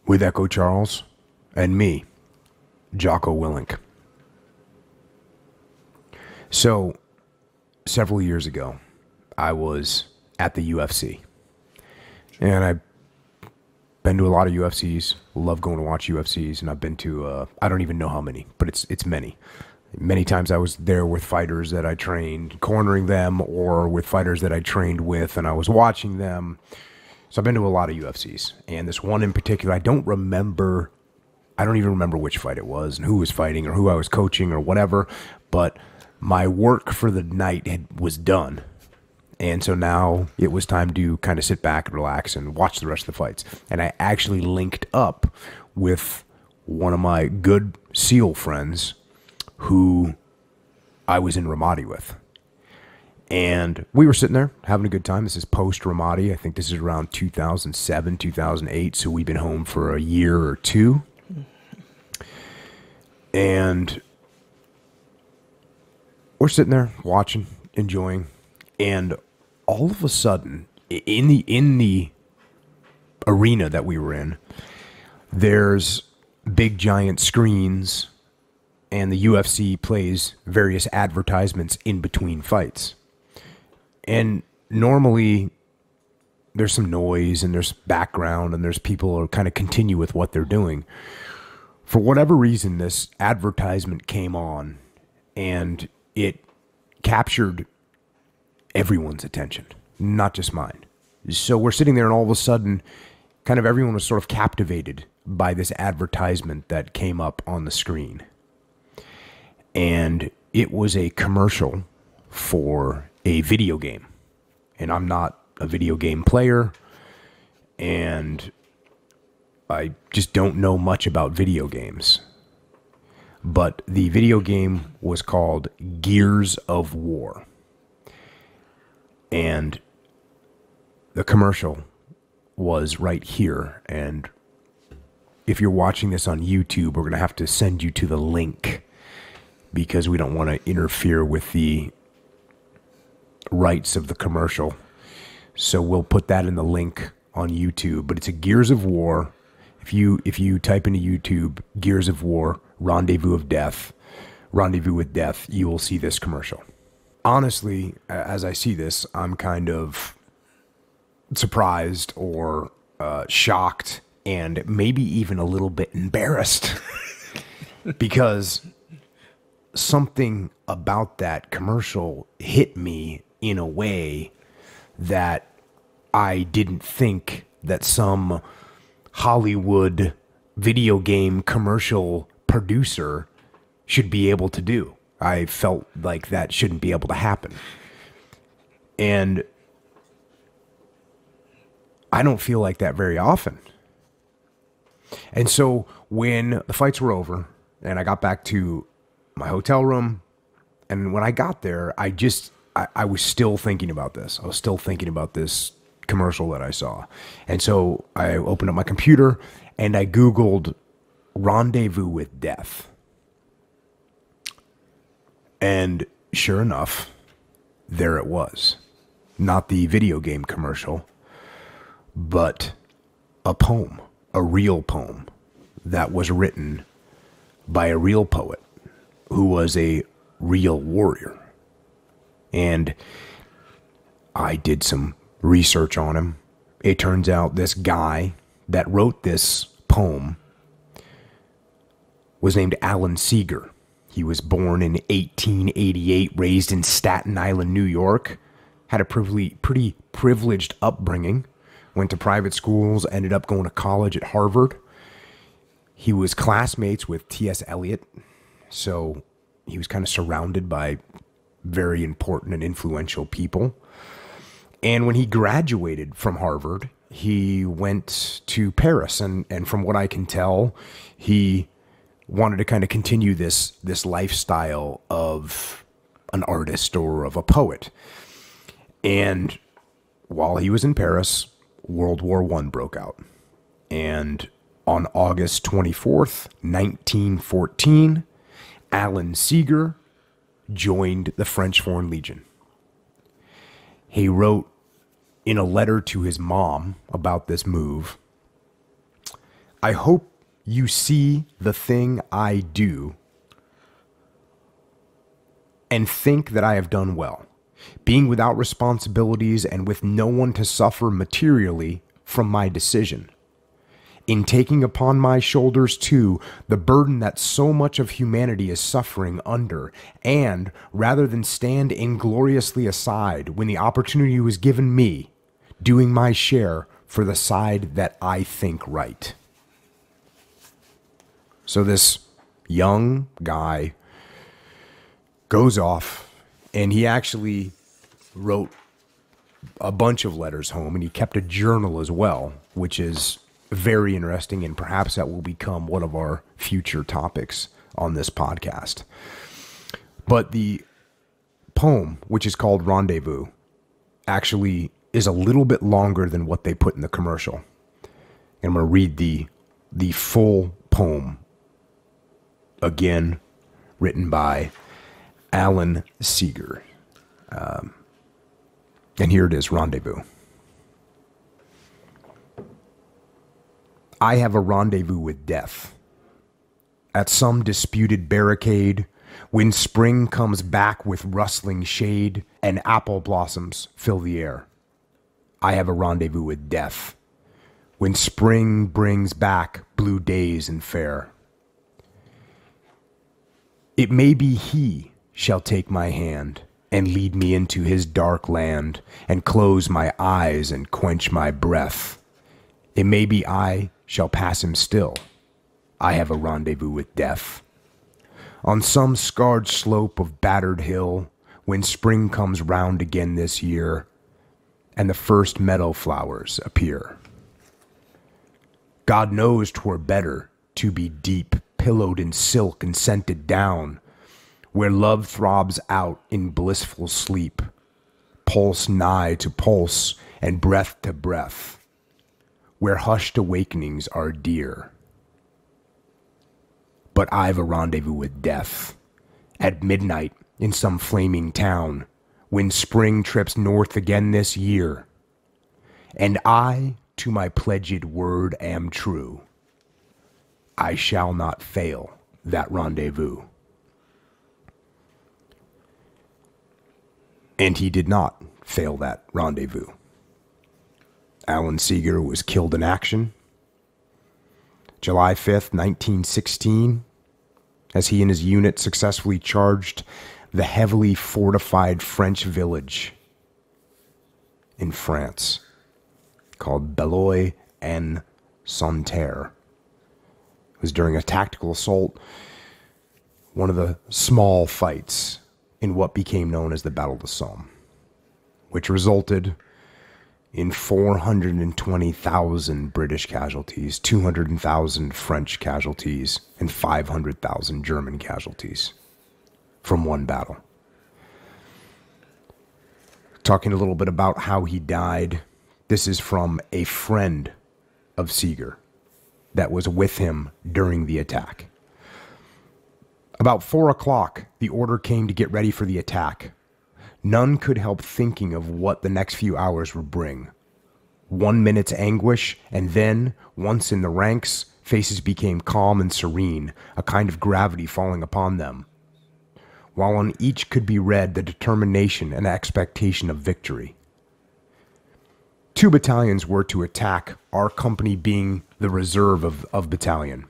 with Echo Charles and me, Jocko Willink. So, several years ago, I was at the UFC. And I've been to a lot of UFCs, love going to watch UFCs, and I've been to, I don't even know how many, but it's many. Many times I was there with fighters that I trained, cornering them, or with fighters that I trained with, and I was watching them. So I've been to a lot of UFCs. And this one in particular, I don't even remember which fight it was and who was fighting or who I was coaching or whatever, but my work for the night was done. And so now it was time to kind of sit back and relax and watch the rest of the fights. And I actually linked up with one of my good SEAL friends who I was in Ramadi with. And we were sitting there having a good time. This is post Ramadi. I think this is around 2007, 2008. So we've been home for a year or two. And we're sitting there watching, enjoying. And all of a sudden, in the arena that we were in, there's big giant screens, and the UFC plays various advertisements in between fights. And normally there's some noise and there's background and there's people who kind of continue with what they're doing. For whatever reason, this advertisement came on and it captured everyone's attention, not just mine. So we're sitting there and all of a sudden, kind of everyone was sort of captivated by this advertisement that came up on the screen. And it was a commercial for a video game. And I'm not a video game player, and I just don't know much about video games. But the video game was called Gears of War. And the commercial was right here. And if you're watching this on YouTube, we're going to have to send you to the link because we don't want to interfere with the rights of the commercial. So we'll put that in the link on YouTube. But it's a Gears of War. If you type into YouTube, Gears of War, Rendezvous with Death, you will see this commercial. Honestly, as I see this, I'm kind of surprised or shocked and maybe even a little bit embarrassed because something about that commercial hit me in a way that I didn't think that some Hollywood video game commercial producer should be able to do. I felt like that shouldn't be able to happen. And I don't feel like that very often. And so when the fights were over and I got back to my hotel room, and when I got there, I was still thinking about this. I was still thinking about this commercial that I saw. And so I opened up my computer and I Googled Rendezvous with Death. And sure enough, there it was. Not the video game commercial, but a poem, a real poem that was written by a real poet who was a real warrior. And I did some research on him. It turns out this guy that wrote this poem was named Alan Seeger. He was born in 1888, raised in Staten Island, New York, had a pretty privileged upbringing, went to private schools, ended up going to college at Harvard. He was classmates with T.S. Eliot, so he was kind of surrounded by very important and influential people. And when he graduated from Harvard, he went to Paris, and from what I can tell, he wanted to kind of continue this lifestyle of an artist or of a poet. And while he was in Paris, World War I broke out. And on August 24th, 1914, Alan Seeger joined the French Foreign Legion. He wrote in a letter to his mom about this move, I hope you see the thing I do and think that I have done well, being without responsibilities and with no one to suffer materially from my decision. In taking upon my shoulders, too, the burden that so much of humanity is suffering under, and rather than stand ingloriously aside when the opportunity was given me, doing my share for the side that I think right. So this young guy goes off, and he actually wrote a bunch of letters home, and he kept a journal as well, which is very interesting, and perhaps that will become one of our future topics on this podcast. But the poem, which is called Rendezvous, actually is a little bit longer than what they put in the commercial. And I'm going to read the full poem again, written by Alan Seeger. And here it is, Rendezvous. I have a rendezvous with death at some disputed barricade when spring comes back with rustling shade and apple blossoms fill the air. I have a rendezvous with death when spring brings back blue days and fair. It may be he shall take my hand and lead me into his dark land and close my eyes and quench my breath. It may be I shall pass him still. I have a rendezvous with death. On some scarred slope of battered hill, when spring comes round again this year, and the first meadow flowers appear. God knows 'twere better to be deep, pillowed in silk and scented down, where love throbs out in blissful sleep, pulse nigh to pulse and breath to breath, where hushed awakenings are dear. But I've a rendezvous with death, at midnight in some flaming town, when spring trips north again this year, and I to my pledged word am true. I shall not fail that rendezvous. And he did not fail that rendezvous. Alan Seeger was killed in action July 5th, 1916, as he and his unit successfully charged the heavily fortified French village in France called Belloy-en-Santerre. It was during a tactical assault, one of the small fights in what became known as the Battle of the Somme, which resulted in 420,000 British casualties, 200,000 French casualties, and 500,000 German casualties from one battle. Talking a little bit about how he died, this is from a friend of Seeger that was with him during the attack. About 4 o'clock, the order came to get ready for the attack. None could help thinking of what the next few hours would bring. 1 minute's anguish, and then, once in the ranks, faces became calm and serene, a kind of gravity falling upon them, while on each could be read the determination and expectation of victory. 2 battalions were to attack, our company being the reserve of battalion.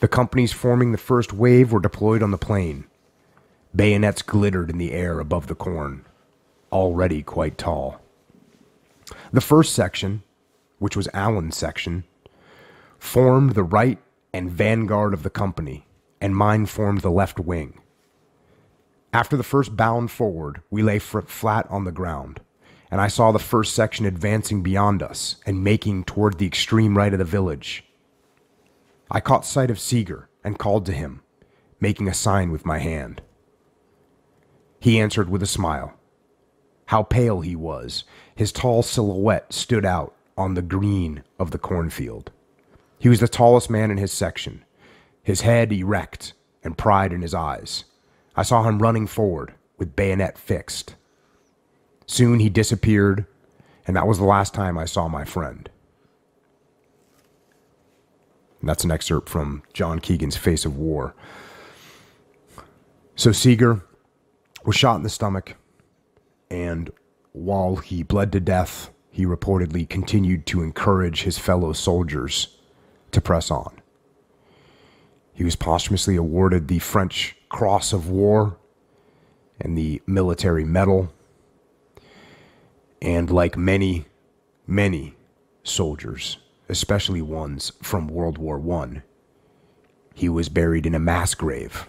The companies forming the first wave were deployed on the plain. Bayonets glittered in the air above the corn, already quite tall. The first section, which was Allen's section, formed the right and vanguard of the company, and mine formed the left wing. After the first bound forward, we lay flat on the ground, and I saw the first section advancing beyond us and making toward the extreme right of the village. I caught sight of Seeger and called to him, making a sign with my hand. He answered with a smile. How pale he was. His tall silhouette stood out on the green of the cornfield. He was the tallest man in his section, his head erect and pride in his eyes. I saw him running forward with bayonet fixed. Soon he disappeared, and that was the last time I saw my friend. And that's an excerpt from John Keegan's Face of War. So Seeger was shot in the stomach, and while he bled to death, he reportedly continued to encourage his fellow soldiers to press on. He was posthumously awarded the French Cross of War and the Military Medal. And like many, many soldiers, especially ones from World War I, he was buried in a mass grave